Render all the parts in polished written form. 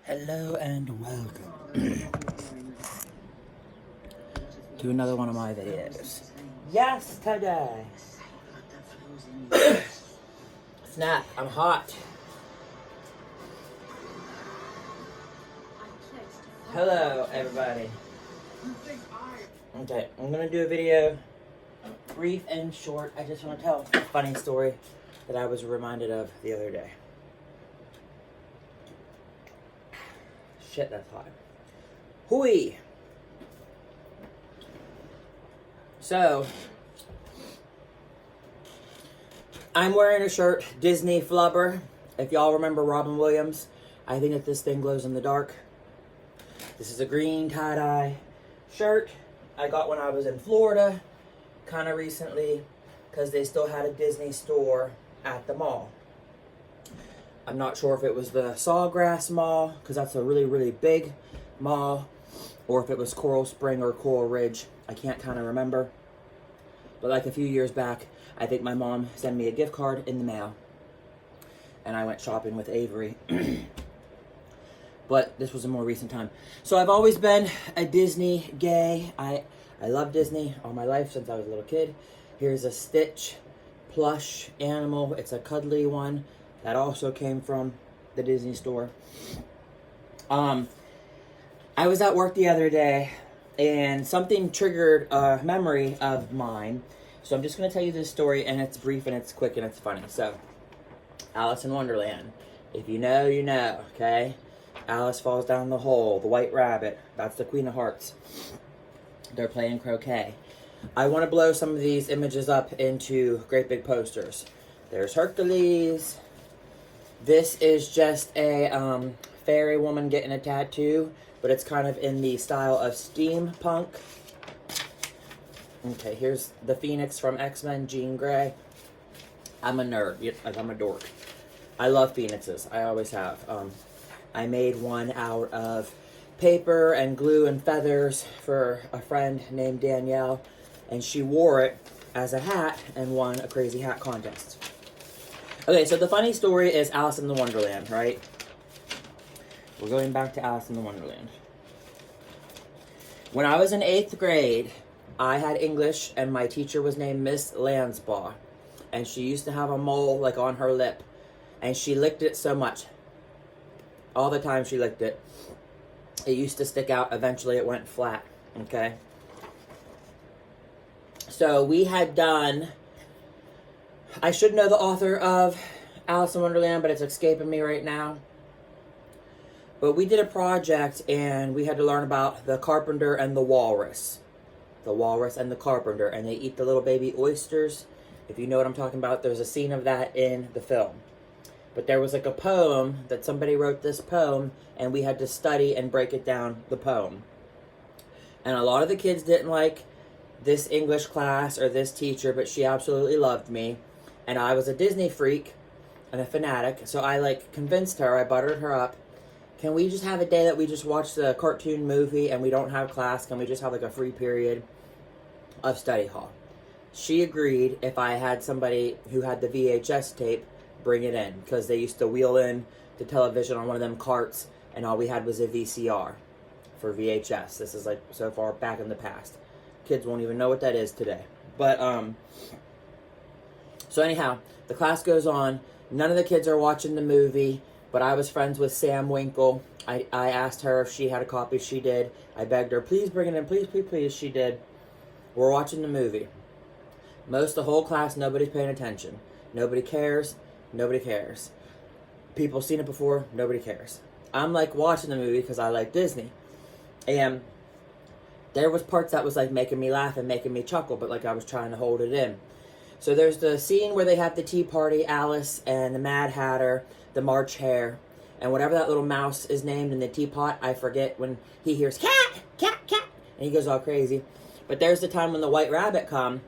Hello and welcome to another one of my videos. Yes, today. Snap, I'm hot. Hello, everybody. Okay, I'm gonna do a video, brief and short. I just want to tell a funny story that I was reminded of the other day. Shit, that's hot. Hooey! So, I'm wearing a shirt, Disney Flubber. If y'all remember Robin Williams, I think that this thing glows in the dark. This is a green tie-dye shirt I got when I was in Florida, kind of recently, because they still had a Disney store at the mall. I'm not sure if it was the Sawgrass Mall, because that's a really, really big mall, or if it was Coral Spring or Coral Ridge. I can't kind of remember. But like a few years back, I think my mom sent me a gift card in the mail, and I went shopping with Avery. But this was a more recent time. So I've always been a Disney gay. I love Disney all my life since I was a little kid. Here's a Stitch plush animal. It's a cuddly one. That also came from the Disney store. I was at work the other day, and something triggered a memory of mine. So I'm just going to tell you this story, and it's brief, and it's quick, and it's funny. So, Alice in Wonderland. If you know, you know, okay? Alice falls down the hole, the white rabbit. That's the Queen of Hearts. They're playing croquet. I want to blow some of these images up into great big posters. There's Hercules. This is just a fairy woman getting a tattoo, but it's kind of in the style of steampunk. Okay, here's the Phoenix from X-Men, Jean Grey. I'm a nerd. I'm a dork. I love phoenixes. I always have. I made one out of paper and glue and feathers for a friend named Danielle, and she wore it as a hat and won a crazy hat contest. Okay, so the funny story is Alice in the Wonderland, right? We're going back to Alice in the Wonderland. When I was in 8th grade, I had English, and my teacher was named Miss Lansbaugh. And she used to have a mole, like, on her lip. And she licked it so much. All the time she licked it. It used to stick out. Eventually it went flat, okay? So we had done... I should know the author of Alice in Wonderland, but it's escaping me right now. But we did a project, and we had to learn about the carpenter and the walrus. The walrus and the carpenter, and they eat the little baby oysters. If you know what I'm talking about, there's a scene of that in the film. But there was like a poem that somebody wrote this poem, and we had to study and break it down, the poem. And a lot of the kids didn't like this English class or this teacher, but she absolutely loved me. And I was a Disney freak and a fanatic, so I like convinced her, I buttered her up. Can we just have a day that we just watch the cartoon movie and we don't have class? Can we just have like a free period of study hall? She agreed if I had somebody who had the VHS tape bring it in, because they used to wheel in the television on one of them carts, and all we had was a VCR for VHS. This is like so far back in the past. Kids won't even know what that is today. But so anyhow, the class goes on. None of the kids are watching the movie, but I was friends with Sam Winkle. I asked her if she had a copy. She did. I begged her, please bring it in. Please, please, please. She did. We're watching the movie. Most of the whole class, nobody's paying attention. Nobody cares. Nobody cares. People seen it before. Nobody cares. I'm like watching the movie because I like Disney. And there was parts that was like making me laugh and making me chuckle, but like I was trying to hold it in. So there's the scene where they have the tea party, Alice and the Mad Hatter, the March Hare, and whatever that little mouse is named in the teapot, I forget, when he hears cat, cat, cat, and he goes all crazy. But there's the time when the White Rabbit come,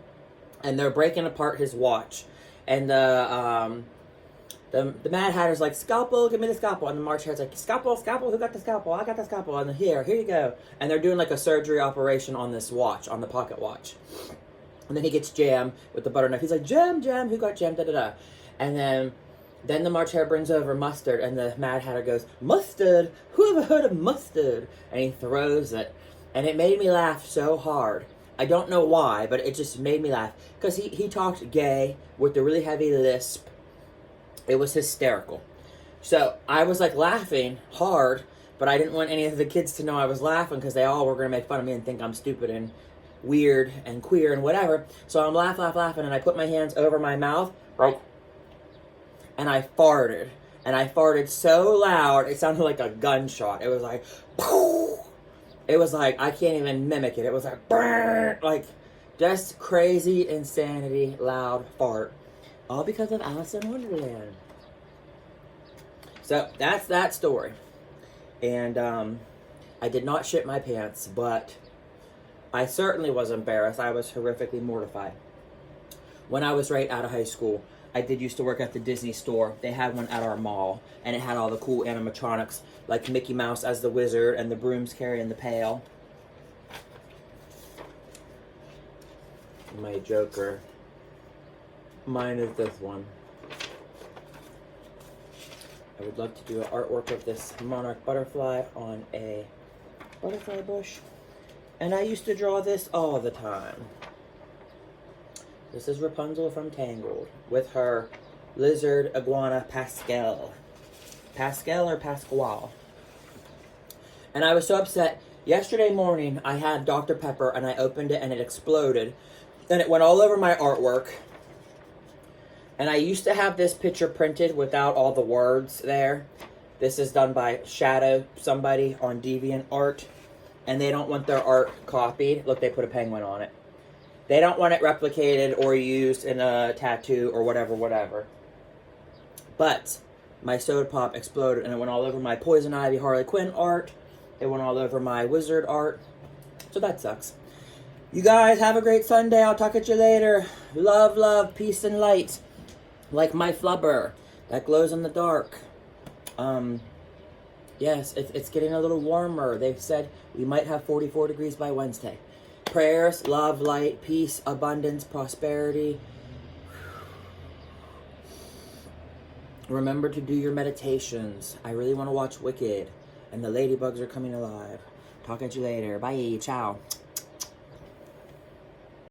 and they're breaking apart his watch. And the Mad Hatter's like, scalpel, give me the scalpel. And the March Hare's like, scalpel, scalpel, who got the scalpel? I got the scalpel. And here you go. And they're doing like a surgery operation on this watch, on the pocket watch. And then he gets Jam with the butter knife. He's like, Jam, Jam, who got Jam, da-da-da. And then Then the March Hare brings over mustard, and the Mad Hatter goes, "Mustard? Who ever heard of mustard?" And he throws it. And it made me laugh so hard. I don't know why, but it just made me laugh. Because he talked gay with the really heavy lisp. It was hysterical. So I was like laughing hard, but I didn't want any of the kids to know I was laughing because they all were going to make fun of me and think I'm stupid and weird and queer and whatever. So I'm laughing, and I put my hands over my mouth, right? And I farted. And I farted so loud, it sounded like a gunshot. It was like, poof. It was like, I can't even mimic it. It was like, brrr, like, just crazy, insanity, loud fart. All because of Alice in Wonderland. So, that's that story. And, I did not shit my pants, but I certainly was embarrassed. I was horrifically mortified. When I was right out of high school, I did used to work at the Disney store. They had one at our mall, and it had all the cool animatronics, like Mickey Mouse as the wizard and the brooms carrying the pail. My Joker. Mine is this one. I would love to do an artwork of this monarch butterfly on a butterfly bush. And I used to draw this all the time. This is Rapunzel from Tangled with her lizard iguana Pascal. Pascal or Pasquale. And I was so upset. Yesterday morning, I had Dr. Pepper and I opened it and it exploded. And it went all over my artwork. And I used to have this picture printed without all the words there. This is done by Shadow somebody on DeviantArt. And they don't want their art copied. Look, they put a penguin on it. They don't want it replicated or used in a tattoo or whatever. But my Soda Pop exploded and it went all over my Poison Ivy Harley Quinn art. It went all over my Wizard art. So that sucks. You guys have a great Sunday. I'll talk at you later. Love, love, peace, and light. Like my flubber that glows in the dark. Yes, it's getting a little warmer. They've said we might have 44 degrees by Wednesday. Prayers, love, light, peace, abundance, prosperity. Remember to do your meditations. I really want to watch Wicked. And the ladybugs are coming alive. Talk at you later. Bye. Ciao.